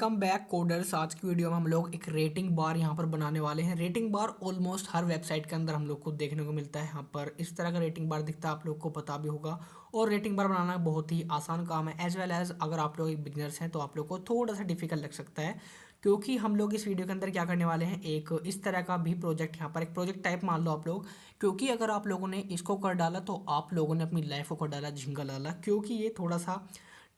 Welcome back coders. आज की video में हम लोग एक रेटिंग बार यहाँ पर बनाने वाले हैं। रेटिंग बार ऑलमोस्ट हर वेबसाइट के अंदर हम लोग को देखने को मिलता है। यहाँ पर इस तरह का रेटिंग बार दिखता है, आप लोग को पता भी होगा। और रेटिंग बार बनाना बहुत ही आसान काम है। एज वेल एज अगर आप लोग एक बिगनर्स हैं तो आप लोग को थोड़ा सा डिफिकल्ट लग सकता है, क्योंकि हम लोग इस वीडियो के अंदर क्या करने वाले हैं, एक इस तरह का भी प्रोजेक्ट, यहाँ पर एक प्रोजेक्ट टाइप मान लो आप लोग। क्योंकि अगर आप लोगों ने इसको कर डाला तो आप लोगों ने अपनी लाइफ को कर डाला, झिंगा डाला। क्योंकि ये थोड़ा सा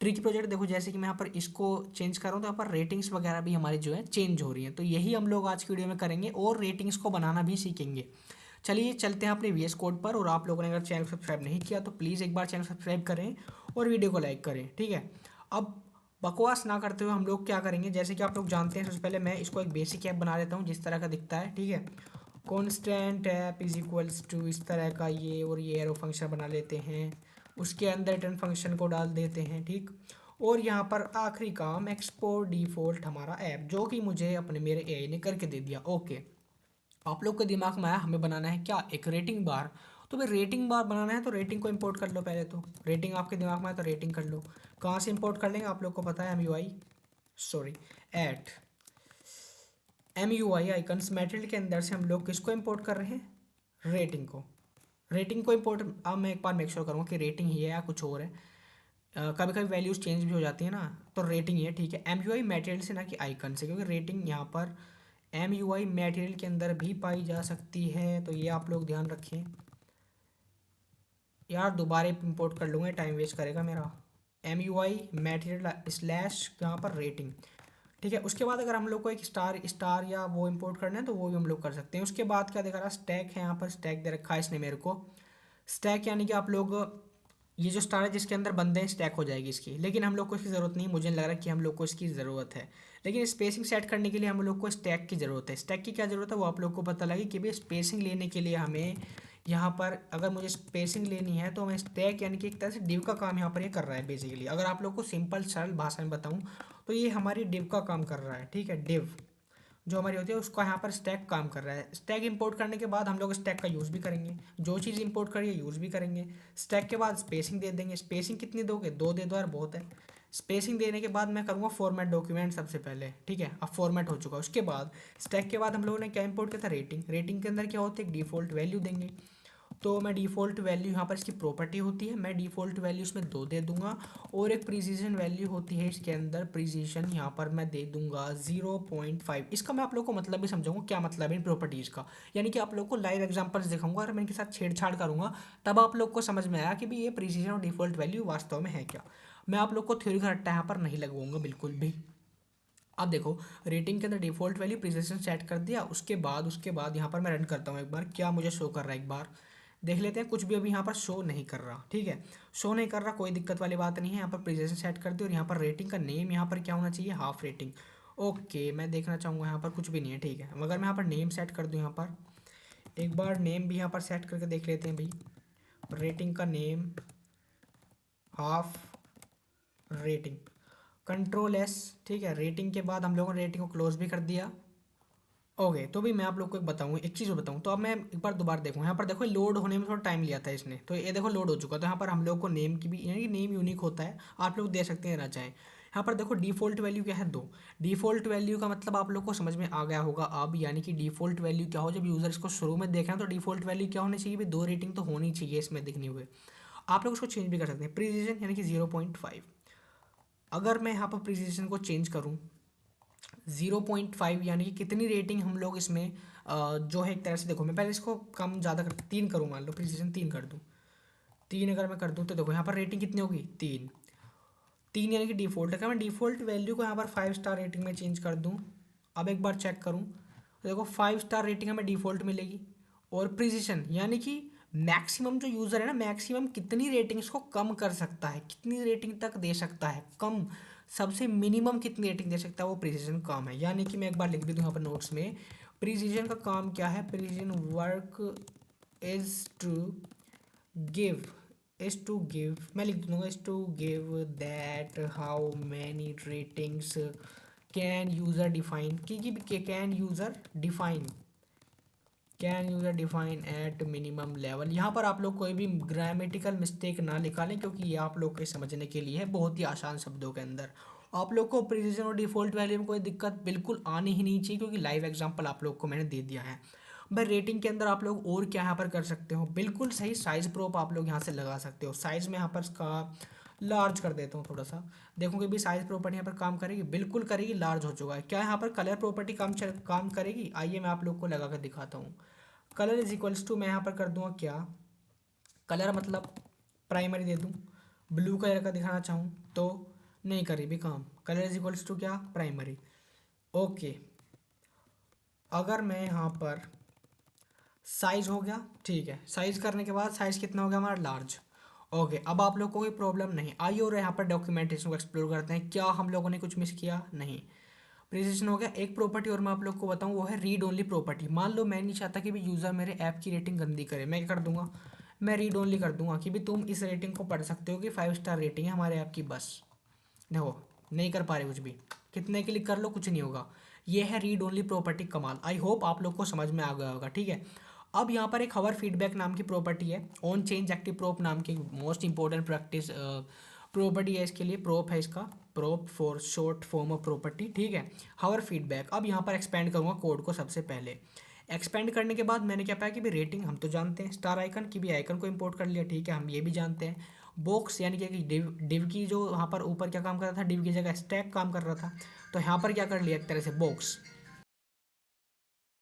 ट्रिकी प्रोजेक्ट, देखो जैसे कि मैं यहाँ पर इसको चेंज कर रहा हूँ तो यहाँ पर रेटिंग्स वगैरह भी हमारी जो है चेंज हो रही हैं। तो यही हम लोग आज की वीडियो में करेंगे और रेटिंग्स को बनाना भी सीखेंगे। चलिए चलते हैं अपने वीएस कोड पर। और आप लोगों ने अगर चैनल सब्सक्राइब नहीं किया तो प्लीज़ एक बार चैनल सब्सक्राइब करें और वीडियो को लाइक करें, ठीक है। अब बकवास ना करते हुए हम लोग क्या करेंगे, जैसे कि आप लोग जानते हैं, सबसे पहले मैं इसको एक बेसिक ऐप बना लेता हूँ जिस तरह का दिखता है, ठीक है। Constant app is equals to इस तरह का ये, और ये एरो फंक्शन बना लेते हैं। उसके अंदर रिटर्न फंक्शन को डाल देते हैं, ठीक। और यहाँ पर आखिरी काम एक्सपोर्ट डिफॉल्ट हमारा ऐप, जो कि मुझे अपने मेरे एआई ने करके दे दिया। ओके, आप लोग के दिमाग में आया हमें बनाना है क्या, एक रेटिंग बार। तो भाई रेटिंग बार बनाना है तो रेटिंग को इंपोर्ट कर लो पहले। तो रेटिंग आपके दिमाग में आया तो रेटिंग कर लो। कहाँ से इंपोर्ट कर लेंगे, आप लोग को पता है, at M U I icons material के अंदर से हम लोग किसको इंपोर्ट कर रहे हैं, रेटिंग को। रेटिंग को इंपोर्ट, अब मैं एक बार मेक श्योर करूँगा कि रेटिंग ही है या कुछ और है। कभी कभी वैल्यूज़ चेंज भी हो जाती है ना, तो रेटिंग ही है, ठीक है। एम यू आई मटेरियल से ना कि आइकन से, क्योंकि रेटिंग यहाँ पर एम यू आई मटेरियल के अंदर भी पाई जा सकती है। तो ये आप लोग ध्यान रखें यार, दोबारा इंपोर्ट कर लूँगा, टाइम वेस्ट करेगा मेरा। M U I material slash यहाँ पर रेटिंग, ठीक है। उसके बाद अगर हम लोग को एक स्टार स्टार या वो इंपोर्ट करना है तो वो भी हम लोग कर सकते हैं। उसके बाद क्या दिखा रहा, स्टैक है, यहाँ पर स्टैक दे रखा है इसने मेरे को। स्टैक यानी कि आप लोग, ये जो स्टार है जिसके अंदर बंदे हैं, स्टैक हो जाएगी इसकी। लेकिन हम लोग को इसकी ज़रूरत नहीं, मुझे नहीं लग रहा कि हम लोग को इसकी ज़रूरत है। लेकिन स्पेसिंग सेट करने के लिए हम लोग को स्टैक की ज़रूरत है। स्टैक की क्या ज़रूरत है वो आप लोग को पता लगी कि भाई स्पेसिंग लेने के लिए हमें यहाँ पर, अगर मुझे स्पेसिंग लेनी है तो मैं स्टैक यानी कि एक तरह से डिव का काम यहाँ पर ये कर रहा है बेसिकली। अगर आप लोग को सिंपल सरल भाषा में बताऊँ तो ये हमारी डिव का काम कर रहा है, ठीक है। डिव जो हमारी होती है उसका यहाँ पर स्टैक काम कर रहा है। स्टैक इंपोर्ट करने के बाद हम लोग स्टैक का यूज़ भी करेंगे, जो चीज़ इंपोर्ट करिए यूज़ भी करेंगे। स्टैक के बाद स्पेसिंग दे देंगे। स्पेसिंग कितनी दोगे, 2 दे दो यार, बहुत है। स्पेसिंग देने के बाद मैं करूँगा फॉर्मेट डॉक्यूमेंट सबसे पहले, ठीक है। अब फॉर्मेट हो चुका है। उसके बाद स्टैक के बाद हम लोगों ने क्या इंपोर्ट किया था, रेटिंग। रेटिंग के अंदर क्या होती है, एक डिफ़ॉल्ट वैल्यू देंगे। तो मैं डिफ़ॉल्ट वैल्यू, यहाँ पर इसकी प्रॉपर्टी होती है, मैं डिफ़ॉल्ट वैल्यू इसमें 2 दे दूंगा। और एक प्रिसीजन वैल्यू होती है इसके अंदर, प्रिसीजन यहाँ पर मैं दे दूंगा 0.5। इसका मैं आप लोग को मतलब भी समझाऊंगा क्या मतलब है इन प्रॉपर्टीज़ का। यानी कि आप लोग को लाइव एग्जांपल्स दिखाऊंगा और मैं इनके साथ छेड़छाड़ करूंगा, तब आप लोग को समझ में आया कि भाई ये प्रिसीजन और डिफ़ॉल्ट वैल्यू वास्तव में है क्या। मैं आप लोग को थ्योरी का रट्टा यहाँ पर नहीं लगवाऊंगा बिल्कुल भी। अब देखो, रेटिंग के अंदर डिफ़ॉल्ट वैल्यू प्रिसिजन सेट कर दिया। उसके बाद यहाँ पर मैं रन करता हूँ एक बार, क्या मुझे शो कर रहा है एक बार देख लेते हैं। कुछ भी अभी यहाँ पर शो नहीं कर रहा, ठीक है। शो नहीं कर रहा, कोई दिक्कत वाली बात नहीं है। यहाँ पर प्रिसिजन सेट कर दी और यहाँ पर रेटिंग का नेम यहाँ पर क्या होना चाहिए, हाफ रेटिंग। ओके, मैं देखना चाहूँगा यहाँ पर कुछ भी नहीं है, ठीक है। अगर मैं यहाँ पर नेम सेट कर दूँ, यहाँ पर एक बार नेम भी यहाँ पर सेट करके देख लेते हैं भाई। रेटिंग का name half rating, control S, ठीक है। रेटिंग के बाद हम लोगों ने रेटिंग को क्लोज भी कर दिया। ओके, तो भी मैं आप लोग को एक बताऊँ, एक चीज़ बताऊँ। तो अब मैं एक बार दोबारा देखूँ, यहाँ पर देखो लोड होने में थोड़ा टाइम लिया था इसने, तो ये देखो लोड हो चुका। तो यहाँ पर हम लोग को नेम की भी, यानी कि नेम यूनिक होता है, आप लोग दे सकते हैं ना चाहें। यहाँ पर देखो डिफ़ॉल्ट वैल्यू क्या है, 2। डिफ़ॉल्ट वैल्यू का मतलब आप लोग को समझ में आ गया होगा अब, यानी कि डिफ़ॉल्ट वैल्यू क्या हो, जब यूज़र इसको शुरू में देख रहे हैं तो डिफ़ॉल्ट वैल्यू क्या होनी चाहिए भाई, 2 रेटिंग तो होनी चाहिए इसमें दिखने हुए। आप लोग उसको चेंज भी कर सकते हैं, प्रिसीजन यानी कि 0.5। अगर मैं यहाँ पर प्रिसीजन को चेंज करूँ 0.5, यानी कि कितनी रेटिंग हम लोग इसमें जो है, एक तरह से देखो, मैं पहले इसको कम ज़्यादा कर 3 करूँ, मान लो प्रिसीजन 3 कर दूँ। 3 अगर मैं कर दूँ तो देखो यहाँ पर रेटिंग कितनी होगी, 3। 3 यानी कि डिफ़ॉल्ट है। मैं डिफ़ॉल्ट वैल्यू को यहाँ पर 5 स्टार रेटिंग में चेंज कर दूँ। अब एक बार चेक करूँ तो देखो 5 स्टार रेटिंग हमें डिफ़ॉल्ट मिलेगी। और प्रिसीजन यानी कि मैक्सिमम जो यूज़र है ना, मैक्सिमम कितनी रेटिंग्स को कम कर सकता है, कितनी रेटिंग तक दे सकता है कम, सबसे मिनिमम कितनी रेटिंग दे सकता है, वो प्रिसीजन काम है। यानी कि मैं एक बार लिख भी दूँ यहाँ पर नोट्स में, प्रिसीजन का काम क्या है, precision work is to give, मैं लिख दूंगा, is to give that how many ratings can user define, की can user define at minimum level. यहाँ पर आप लोग कोई भी ग्रामेटिकल मिस्टेक ना निकालें, क्योंकि ये आप लोग के समझने के लिए है बहुत ही आसान शब्दों के अंदर। आप लोग को प्रिसीजन और डिफ़ॉल्ट वैल्यू में कोई दिक्कत बिल्कुल आनी ही नहीं चाहिए, क्योंकि लाइव एग्जांपल आप लोग को मैंने दे दिया है। भाई रेटिंग के अंदर आप लोग और क्या यहाँ पर कर सकते हो, बिल्कुल सही साइज़ प्रोप आप लोग यहाँ से लगा सकते हो। साइज़ में यहाँ पर इसका लार्ज कर देता हूँ थोड़ा सा, देखोगे भी साइज़ प्रॉपर्टी यहाँ पर काम करेगी, बिल्कुल करेगी, लार्ज हो चुका है। क्या यहाँ पर कलर प्रॉपर्टी काम करेगी, आइए मैं आप लोग को लगा कर दिखाता हूँ। कलर इज इक्वल्स टू मैं यहाँ पर कर दूंगा क्या, कलर मतलब प्राइमरी दे दूँ, ब्लू कलर का दिखाना चाहूँ तो नहीं करी भी काम, कलर इज इक्वल्स टू क्या, प्राइमरी। ओके, अगर मैं यहाँ पर साइज़ हो गया, ठीक है, साइज़ करने के बाद साइज़ कितना हो गया हमारा, लार्ज। ओके, अब आप लोग को कोई प्रॉब्लम नहीं। आइए और यहाँ पर डॉक्यूमेंटेशन को एक्सप्लोर करते हैं, क्या हम लोगों ने कुछ मिस किया, नहीं। प्रिसिशन हो गया। एक प्रॉपर्टी और मैं आप लोग को बताऊँ, वो है रीड ओनली प्रॉपर्टी। मान लो मैं नहीं चाहता कि भी यूज़र मेरे ऐप की रेटिंग गंदी करे, मैं क्या कर दूंगा, मैं रीड ओनली कर दूंगा कि भी तुम इस रेटिंग को पढ़ सकते हो कि 5 स्टार रेटिंग है हमारे ऐप की, बस। देखो, नहीं कर पा रहे कुछ भी, कितने क्लिक कर लो कुछ नहीं होगा। ये है रीड ओनली प्रॉपर्टी, कमाल। आई होप आप लोग को समझ में आ गया होगा, ठीक है। अब यहाँ पर एक हवर फीडबैक नाम की प्रॉपर्टी है, ऑन चेंज एक्टिव प्रोप नाम की मोस्ट इंपॉर्टेंट प्रैक्टिस प्रॉपर्टी है इसके लिए, प्रोप है इसका, prop for short form of property, ठीक है। हवर फीडबैक, अब यहाँ पर एक्सपेंड करूँगा कोड को। सबसे पहले एक्सपेंड करने के बाद मैंने क्या पाया कि भी रेटिंग हम तो जानते हैं, स्टार आइकन की भी आइकन को इंपोर्ट कर लिया, ठीक है, हम ये भी जानते हैं। बॉक्स यानी कि डिव डिव की जो यहाँ पर ऊपर क्या काम कर रहा था, डिव की जगह स्टैक काम कर रहा था, तो यहाँ पर क्या कर लिया एक तरह से, बॉक्स।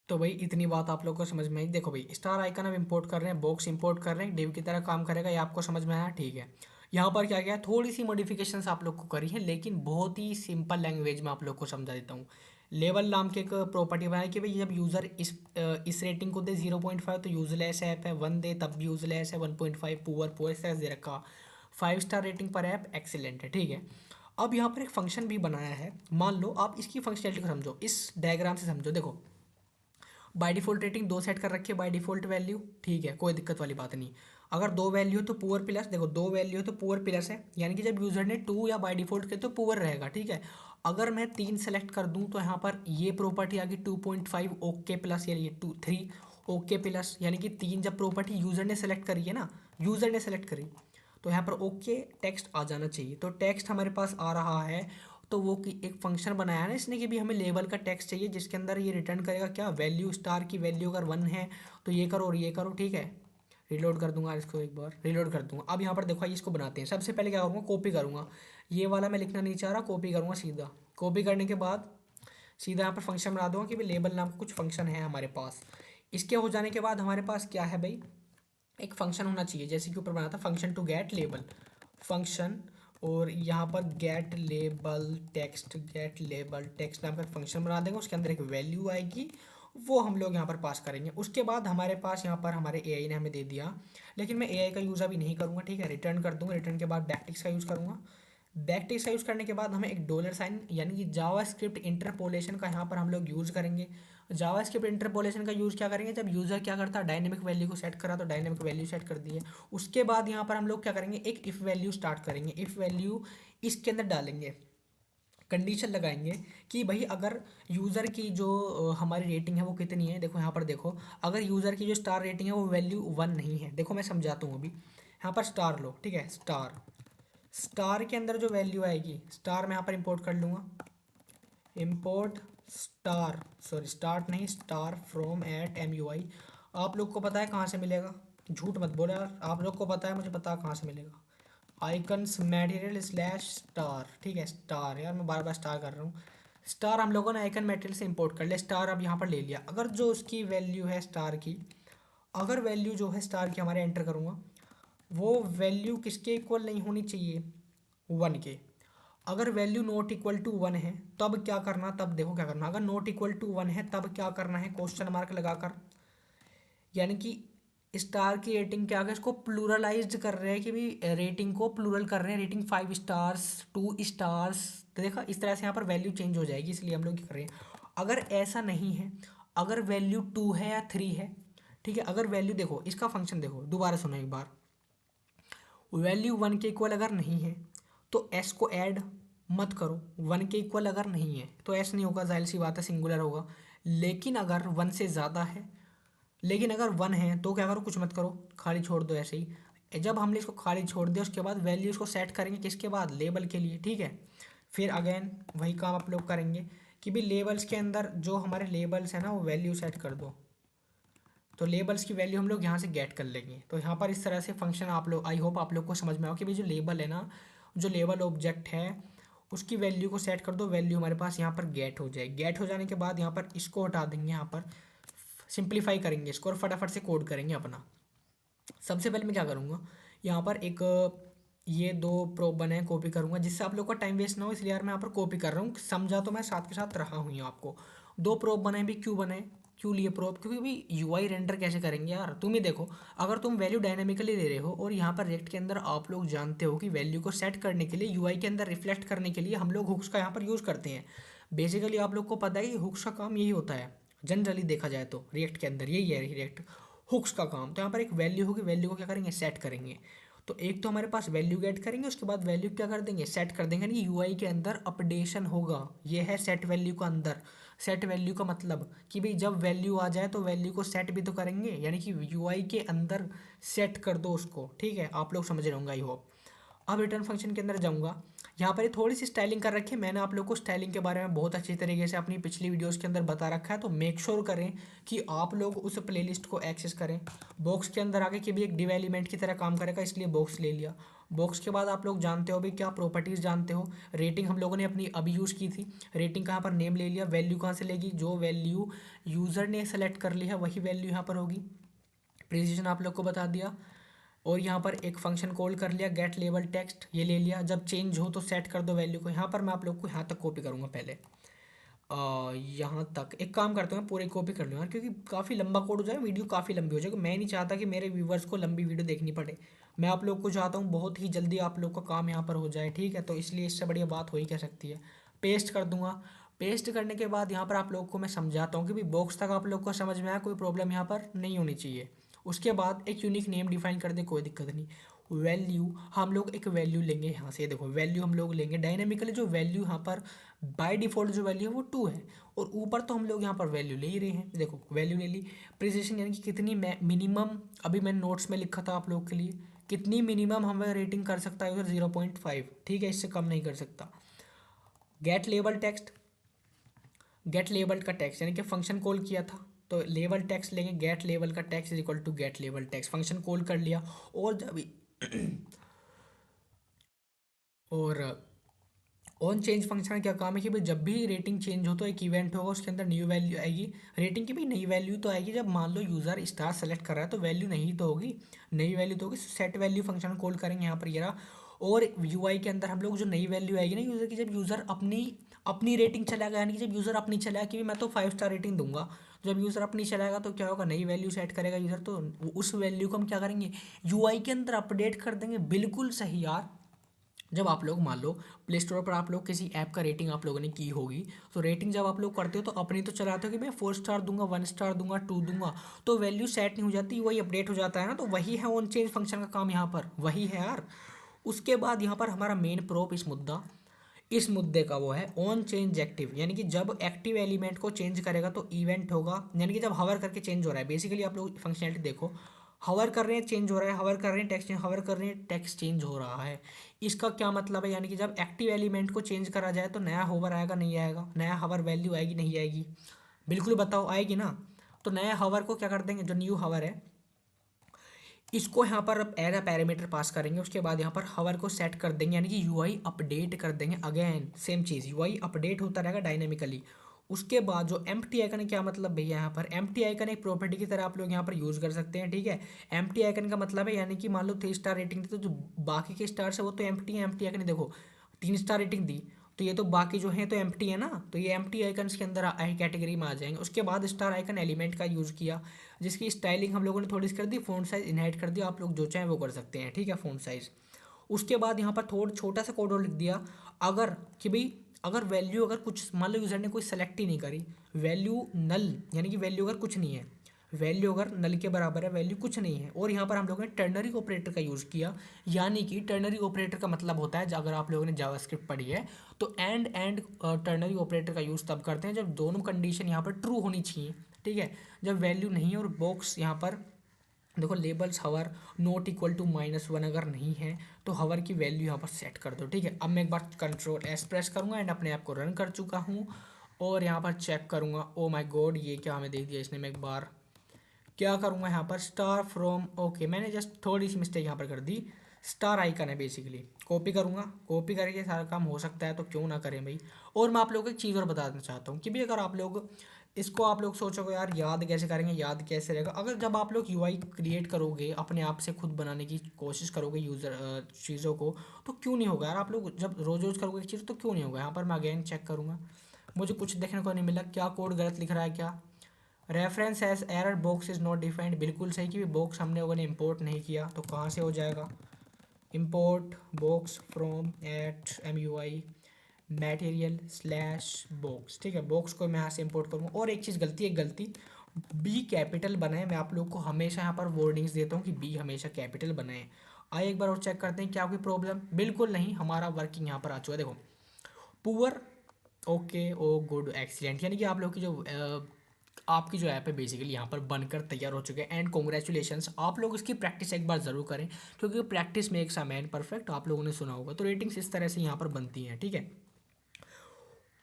तो भाई इतनी बात आप लोग को समझ में आई। देखो भाई, स्टार आइकन हम इंपोर्ट कर रहे हैं, बॉक्स इंपोर्ट कर रहे हैं, डिव की तरह काम करेगा, ये आपको समझ में आया, ठीक है। यहाँ पर क्या क्या थोड़ी सी मॉडिफिकेशंस आप लोग को करी है, लेकिन बहुत ही सिंपल लैंग्वेज में आप लोग को समझा देता हूँ। लेवल नाम की एक प्रॉपर्टी बनाई कि भाई जब यूज़र इस रेटिंग को दे 0.5 तो यूजलेस ऐप है, 1 दे तब भी यूजलेस है, 1.5 पुअर पुअर इस तरह से दे रखा, 5 स्टार रेटिंग पर ऐप एक्सीलेंट है, ठीक है। अब यहाँ पर एक फंक्शन भी बनाया है, मान लो आप इसकी फंक्शनलिटी को समझो, इस डायग्राम से समझो। देखो, बाय डिफ़ॉल्ट रेटिंग 2 सेट कर रखी है, बाय डिफ़ॉल्ट वैल्यू, ठीक है, कोई दिक्कत वाली बात नहीं। अगर 2 वैल्यू हो तो पुअर प्लस, देखो 2 वैल्यू हो तो पुअर प्लस है, यानी कि जब यूज़र ने 2 या बाय डिफ़ॉल्ट के तो पुअर रहेगा, ठीक है। अगर मैं 3 सेलेक्ट कर दूं तो यहाँ पर ये प्रॉपर्टी आ गई 2.5 ओके प्लस, यानी 3 ओके प्लस, यानी कि 3 जब प्रॉपर्टी यूज़र ने सेलेक्ट करी है ना, यूज़र ने सेलेक्ट करी, तो यहाँ पर ओके टेक्स्ट आ जाना चाहिए। तो टेक्स्ट हमारे पास आ रहा है, तो वो कि एक फंक्शन बनाया है ना इसने कि भी हमें लेवल का टेक्स्ट चाहिए, जिसके अंदर ये रिटर्न करेगा क्या, वैल्यू, स्टार की वैल्यू अगर 1 है तो ये करो और ये करो, ठीक है। रिलोड कर दूंगा इसको, एक बार रिलोड कर दूंगा। अब यहाँ पर देखो, इसको बनाते हैं। सबसे पहले क्या करूँगा, कॉपी करूँगा, ये वाला मैं लिखना नहीं चाह रहा, कॉपी करूँगा सीधा। कॉपी करने के बाद सीधा यहाँ पर फंक्शन बना दूंगा कि भाई लेबल नाम का कुछ फंक्शन है हमारे पास। इसके हो जाने के बाद हमारे पास क्या है भाई, एक फंक्शन होना चाहिए, जैसे कि ऊपर बना था function to get label function, और यहाँ पर गेट लेबल टेक्स्ट नाम का फंक्शन बना देंगे, उसके अंदर एक वैल्यू आएगी, वो हम लोग यहाँ पर पास करेंगे। उसके बाद हमारे पास यहाँ पर हमारे एआई ने हमें दे दिया, लेकिन मैं एआई का यूज़ अभी नहीं करूँगा, ठीक है, रिटर्न कर दूँगा। रिटर्न के बाद बैकटिक्स का यूज़ करूँगा। बैकटिक्स का यूज़ करने के बाद हमें एक डॉलर साइन यानी कि जावा स्क्रिप्ट इंटरपोलेशन का यहाँ पर हम लोग यूज़ करेंगे। जावा स्क्रिप्ट इंटरपोलेशन का यूज़ क्या करेंगे, जब यूज़र क्या करता है, डायनेमिक वैल्यू को सेट करा तो डायनेमिक वैल्यू सेट कर दी है। उसके बाद यहाँ पर हम लोग क्या करेंगे, एक इफ़ वैल्यू स्टार्ट करेंगे। इफ़ वैल्यू इसके अंदर डालेंगे, कंडीशन लगाएंगे कि भाई अगर यूज़र की जो हमारी रेटिंग है वो कितनी है। देखो यहाँ पर देखो, अगर यूज़र की जो स्टार रेटिंग है वो वैल्यू 1 नहीं है, देखो मैं समझाता हूँ अभी। यहाँ पर स्टार लो, ठीक है, स्टार, स्टार के अंदर जो वैल्यू आएगी, स्टार मैं यहाँ पर इंपोर्ट कर लूँगा, इंपोर्ट स्टार, सॉरी स्टार्ट नहीं, स्टार फ्रॉम एट MUI। आप लोग को पता है कहाँ से मिलेगा, झूठ मत बोलो यार, आप लोग को पता है, मुझे पता है कहाँ से मिलेगा। आइकन्स मटेरियल स्लैश स्टार, ठीक है, स्टार, यार मैं बार बार स्टार कर रहा हूँ। स्टार हम लोगों ने आइकन मटेरियल से इंपोर्ट कर लिया, स्टार अब यहाँ पर ले लिया। अगर जो उसकी वैल्यू है स्टार की, अगर वैल्यू जो है स्टार की हमारे एंटर करूँगा, वो वैल्यू किसके इक्वल नहीं होनी चाहिए, 1 के। अगर वैल्यू नॉट इक्वल टू 1 है तब क्या करना, तब देखो क्या करना, अगर नॉट इक्वल टू 1 है तब क्या करना है, क्वेश्चन मार्क लगाकर, यानी कि स्टार की रेटिंग के आगे इसको प्लूरलाइज्ड कर रहे हैं कि भी रेटिंग को प्लूरल कर रहे हैं, रेटिंग 5 स्टार्स, 2 स्टार्स। तो देखा, इस तरह से यहाँ पर वैल्यू चेंज हो जाएगी, इसलिए हम लोग क्या कर रहे हैं। अगर ऐसा नहीं है, अगर वैल्यू 2 है या 3 है, ठीक है, अगर वैल्यू देखो, इसका फंक्शन देखो, दोबारा सुनो एक बार, वैल्यू 1 के इक्वल अगर नहीं है तो एस को ऐड मत करो। 1 के इक्वल अगर नहीं है तो एस नहीं होगा, जाहिर सी बात है, सिंगुलर होगा। लेकिन अगर 1 से ज़्यादा है, लेकिन अगर 1 है तो क्या करो, कुछ मत करो, खाली छोड़ दो ऐसे ही। जब हमने इसको खाली छोड़ दिया उसके बाद वैल्यू इसको सेट करेंगे किसके बाद, लेबल के लिए, ठीक है। फिर अगेन वही काम आप लोग करेंगे कि भी लेबल्स के अंदर जो हमारे लेबल्स हैं ना वो वैल्यू सेट कर दो। तो लेबल्स की वैल्यू हम लोग यहाँ से गेट कर लेंगे। तो यहाँ पर इस तरह से फंक्शन आप लोग, आई होप आप लोग को समझ में आओ कि भाई जो लेबल है ना, जो लेबल ऑब्जेक्ट है उसकी वैल्यू को सेट कर दो, वैल्यू हमारे पास यहाँ पर गेट हो जाए। गेट हो जाने के बाद यहाँ पर इसको हटा देंगे, यहाँ पर सिंप्लीफाई करेंगे इसको और फटाफट से कोड करेंगे अपना। सबसे पहले मैं क्या करूँगा, यहाँ पर एक ये दो प्रोब बने कॉपी करूँगा जिससे आप लोग का टाइम वेस्ट ना हो, इसलिए यार मैं यहाँ पर कॉपी कर रहा हूँ, समझा तो मैं साथ के साथ रहा हूँ यहाँ आपको। दो प्रोब बने भी क्यों बने, क्यों लिए प्रोब, क्योंकि भी यूआई रेंडर कैसे करेंगे यार, तुम ही देखो। अगर तुम वैल्यू डायनेमिकली ले रहे हो और यहाँ पर रिएक्ट के अंदर आप लोग जानते हो कि वैल्यू को सेट करने के लिए यूआई के अंदर रिफ्लेक्ट करने के लिए हम लोग हुक्स का यहाँ पर यूज़ करते हैं। बेसिकली आप लोग को पता है कि हुक्स का काम यही होता है, जनरली देखा जाए तो रिएक्ट के अंदर यही है, रिएक्ट हुक्स का काम। तो यहाँ पर एक वैल्यू होगी, वैल्यू को क्या करेंगे, सेट करेंगे। तो एक तो हमारे पास वैल्यू गेट करेंगे, उसके बाद वैल्यू क्या कर देंगे, सेट कर देंगे, यानी यूआई के अंदर अपडेशन होगा। ये है सेट वैल्यू का अंदर। सेट वैल्यू का मतलब कि भाई जब वैल्यू आ जाए तो वैल्यू को सेट भी तो करेंगे, यानी कि यूआई के अंदर सेट कर दो उसको। ठीक है, आप लोग समझ रहे होंगे आई होप। अब रिटर्न फंक्शन के अंदर जाऊंगा, यहाँ पर ये थोड़ी सी स्टाइलिंग कर रखी है मैंने, आप लोग को स्टाइलिंग के बारे में बहुत अच्छी तरीके से अपनी पिछली वीडियोस के अंदर बता रखा है। तो मेक श्योर करें कि आप लोग उस प्लेलिस्ट को एक्सेस करें। बॉक्स के अंदर आके कि भी एक डिव एलिमेंट की तरह काम करेगा, इसलिए बॉक्स ले लिया। बॉक्स के बाद आप लोग जानते हो भी क्या प्रॉपर्टीज़ जानते हो, रेटिंग हम लोगों ने अपनी अभी यूज़ की थी। रेटिंग का यहाँ पर नेम ले लिया। वैल्यू कहाँ से लेगी, जो वैल्यू यूज़र ने सेलेक्ट कर ली है वही वैल्यू यहाँ पर होगी। प्रिसिजन आप लोग को बता दिया। और यहाँ पर एक फंक्शन कॉल कर लिया, गेट लेबल टेक्स्ट, ये ले लिया। जब चेंज हो तो सेट कर दो वैल्यू को। यहाँ पर मैं आप लोग को यहाँ तक कॉपी करूँगा पहले, यहाँ तक एक काम करते हैं, पूरी कॉपी कर लूँ यार, क्योंकि काफ़ी लंबा कोड हो जाए, वीडियो काफ़ी लंबी हो जाएगी। मैं नहीं चाहता कि मेरे व्यूवर्स को लंबी वीडियो देखनी पड़े। मैं आप लोग को चाहता हूँ बहुत ही जल्दी आप लोग का काम यहाँ पर हो जाए, ठीक है। तो इसलिए इससे बढ़िया बात हो ही कह सकती है। पेस्ट कर दूंगा। पेस्ट करने के बाद यहाँ पर आप लोग को मैं समझाता हूँ कि भाई बॉक्स तक आप लोग को समझ में आया, कोई प्रॉब्लम यहाँ पर नहीं होनी चाहिए। उसके बाद एक यूनिक नेम डिफाइन कर दे, कोई दिक्कत नहीं। वैल्यू हम लोग एक वैल्यू लेंगे यहाँ से, देखो वैल्यू हम लोग लेंगे डायनेमिकली। जो वैल्यू यहाँ पर बाय डिफ़ॉल्ट जो वैल्यू है वो 2 है, और ऊपर तो हम लोग यहाँ पर वैल्यू ले ही रहे हैं। देखो वैल्यू ले ली। प्रिसिशन यानी कि कितनी मिनिमम, अभी मैंने नोट्स में लिखा था आप लोग के लिए, कितनी मिनिमम हमें रेटिंग कर सकता है उधर 0.5, ठीक है, इससे कम नहीं कर सकता। Get label text, get label का टेक्स्ट यानी कि फंक्शन कॉल किया था तो लेबल टेक्स्ट लेंगे। गेट लेबल का text is equal to get label text, function call कर लिया। और जब और ऑन चेंज फंक्शन का क्या काम है कि भाई जब भी रेटिंग चेंज हो तो एक इवेंट होगा, उसके अंदर न्यू वैल्यू आएगी। रेटिंग की भी नई वैल्यू तो आएगी जब मान लो यूज़र स्टार सेलेक्ट कर रहा है, तो वैल्यू नहीं तो होगी, नई वैल्यू तो होगी। सेट वैल्यू फंक्शन कॉल करेंगे यहाँ पर ये रहा। और यूआई के अंदर हम लोग जो नई वैल्यू आएगी ना यूज़र की, जब यूज़र अपनी अपनी रेटिंग चलाएगा, यानी कि जब यूज़र अपनी चलाएगा कि मैं तो 5 स्टार रेटिंग दूंगा, जब यूज़र अपनी चलाएगा तो क्या होगा, नई वैल्यू सेट करेगा यूज़र, तो उस वैल्यू को हम क्या करेंगे, यूआई के अंदर अपडेट कर देंगे। बिल्कुल सही यार। जब आप लोग मान लो प्ले स्टोर पर आप लोग किसी ऐप का रेटिंग आप लोगों ने की होगी, तो रेटिंग जब आप लोग करते हो तो अपनी तो चलाते हो कि मैं 4 स्टार दूंगा, 1 स्टार दूंगा, 2 दूंगा, तो वैल्यू सेट नहीं हो जाती, वही अपडेट हो जाता है ना। तो वही है ऑन चेंज फंक्शन का काम, यहाँ पर वही है यार। उसके बाद यहाँ पर हमारा मेन प्रोप इस मुद्दे का वो है ऑन चेंज एक्टिव, यानी कि जब एक्टिव एलिमेंट को चेंज करेगा तो इवेंट होगा, यानी कि जब हवर करके चेंज हो रहा है। बेसिकली आप लोग फंक्शनलिटी देखो, हवर कर रहे हैं चेंज हो रहा है, हवर कर रहे हैं टेक्स्ट चेंज, हवर कर रहे हैं टेक्स्ट चेंज हो रहा है। इसका क्या मतलब है, यानी कि जब एक्टिव एलिमेंट को चेंज करा जाए तो नया होवर आएगा नहीं आएगा, नया हवर वैल्यू आएगी नहीं आएगी, बिल्कुल बताओ आएगी ना। तो नया हवर को क्या कर देंगे, जो न्यू हवर है इसको यहाँ पर एज अ पैरामीटर पास करेंगे। उसके बाद यहाँ पर हवर को सेट कर देंगे, यानी कि यूआई अपडेट कर देंगे। अगेन सेम चीज़, यूआई अपडेट होता रहेगा डायनेमिकली। उसके बाद जो एम्प्टी आइकन है, क्या मतलब भैया, यहाँ पर एम्प्टी आइकन एक प्रॉपर्टी की तरह आप लोग यहाँ पर यूज़ कर सकते हैं, ठीक है। एम्प्टी आइकन का मतलब है, यानी कि मान लो 3 स्टार रेटिंग थी तो जो बाकी के स्टार्स है वो तो एम्प्टी है। एम्प्टी आइकन देखो 3 स्टार रेटिंग दी तो ये तो बाकी जो है तो एम्प्टी है ना, तो ये एम्प्टी आइकन्स के अंदर आई कैटेगरी में आ जाएंगे। उसके बाद स्टार आइकन एलिमेंट का यूज़ किया, जिसकी स्टाइलिंग हम लोगों ने थोड़ी सी कर दी, फ़ॉन्ट साइज इनहाइट कर दिया, आप लोग जो चाहें वो कर सकते हैं, ठीक है, फ़ॉन्ट साइज। उसके बाद यहाँ पर थोड़ा छोटा सा कोड और लिख दिया, अगर कि भाई अगर वैल्यू अगर कुछ मान लो यूज़र ने कोई सेलेक्ट ही नहीं करी, वैल्यू नल, यानी कि वैल्यू अगर कुछ नहीं है, वैल्यू अगर नल के बराबर है, वैल्यू कुछ नहीं है, और यहाँ पर हम लोगों ने टर्नरी ऑपरेटर का यूज़ किया। यानी कि टर्नरी ऑपरेटर का मतलब होता है, अगर आप लोगों ने जावास्क्रिप्ट पढ़ी है तो एंड टर्नरी ऑपरेटर का यूज़ तब करते हैं जब दोनों कंडीशन यहाँ पर ट्रू होनी चाहिए, ठीक है। जब वैल्यू नहीं है और बॉक्स यहाँ पर देखो लेबल्स हवर नॉट इक्वल टू -1 अगर नहीं है तो हवर की वैल्यू यहाँ पर सेट कर दो, ठीक है। अब मैं एक बार कंट्रोल एस प्रेस करूँगा एंड अपने ऐप को रन कर चुका हूँ और यहाँ पर चेक करूँगा। ओ माय गॉड, ये क्या हमें देख दिया इसने। मैं एक बार क्या करूँगा यहाँ पर स्टार फ्रॉम, ओके मैंने जस्ट थोड़ी सी मिस्टेक यहाँ पर कर दी। स्टार आइकन है बेसिकली, कॉपी करूँगा, कॉपी करके सारा काम हो सकता है तो क्यों ना करें भाई। और मैं आप लोगों को एक चीज़ और बताना चाहता हूँ कि भाई अगर आप लोग इसको आप लोग सोचोगे यार याद कैसे करेंगे, याद कैसे रहेगा, अगर जब आप लोग यूआई क्रिएट करोगे अपने आप से खुद बनाने की कोशिश करोगे यूज़र चीज़ों को, तो क्यों नहीं होगा यार। आप लोग जब रोज रोज करोगे एक चीज़ तो क्यों नहीं होगा। यहाँ पर मैं अगेन चेक करूँगा, मुझे कुछ देखने को नहीं मिला। क्या कोड गलत लिख रहा है क्या। Reference as error box is not defined, बिल्कुल सही कि बॉक्स हमने लोगों ने इंपोर्ट नहीं किया तो कहाँ से हो जाएगा। Import box from at MUI material slash box, ठीक है। बॉक्स को मैं यहाँ से इंपोर्ट करूँगा। और एक चीज़ गलती, एक गलती, बी कैपिटल बनाए। मैं आप लोग को हमेशा यहाँ पर वार्निंग्स देता हूँ कि बी हमेशा कैपिटल बनाए। आइए एक बार और चेक करते हैं क्या कोई प्रॉब्लम। बिल्कुल नहीं, हमारा वर्किंग यहाँ पर आ चुका है। देखो पुअर, ओके, ओ गुड, एक्सीलेंट, यानी कि आप लोग की जो आपकी जो ऐप है बेसिकली यहाँ पर बनकर तैयार हो चुके हैं। एंड कॉन्ग्रेचुलेशंस, आप लोग इसकी प्रैक्टिस एक बार ज़रूर करें क्योंकि practice makes a man perfect, आप लोगों ने सुना होगा। तो रेटिंग्स इस तरह से यहाँ पर बनती हैं, ठीक है।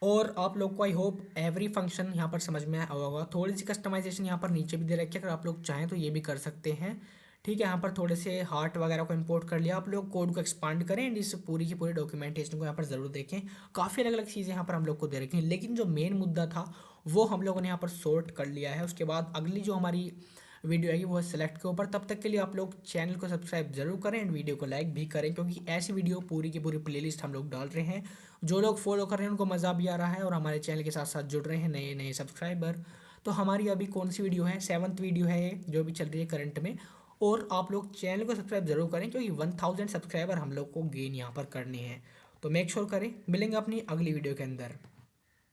और आप लोग को आई होप एवरी फंक्शन यहाँ पर समझ में आया होगा। थोड़ी सी कस्टमाइजेशन यहाँ पर नीचे भी दे रखी है, अगर आप लोग चाहें तो ये भी कर सकते हैं, ठीक है। यहाँ पर थोड़े से हार्ट वगैरह को इंपोर्ट कर लिया। आप लोग कोड को एक्सपांड करें एंड इस पूरी की पूरी डॉक्यूमेंटेशन को यहाँ पर ज़रूर देखें। काफ़ी अलग अलग चीज़ें यहाँ पर हम लोग को दे रखी हैं, लेकिन जो मेन मुद्दा था वो हम लोगों ने यहाँ पर सॉर्ट कर लिया है। उसके बाद अगली जो हमारी वीडियो आएगी वो है सेलेक्ट के ऊपर। तब तक के लिए आप लोग चैनल को सब्सक्राइब जरूर करें एंड वीडियो को लाइक भी करें क्योंकि ऐसी वीडियो पूरी की पूरी प्लेलिस्ट हम लोग डाल रहे हैं। जो लोग फॉलो कर रहे हैं उनको मज़ा भी आ रहा है और हमारे चैनल के साथ साथ जुड़ रहे हैं नए नए सब्सक्राइबर। तो हमारी अभी कौन सी वीडियो है, 7th वीडियो है ये जो भी चल रही है करंट में। और आप लोग चैनल को सब्सक्राइब जरूर करें क्योंकि 1000 सब्सक्राइबर हम लोग को गेन यहाँ पर करने हैं। तो मेक श्योर करें। मिलेंगे अपनी अगली वीडियो के अंदर।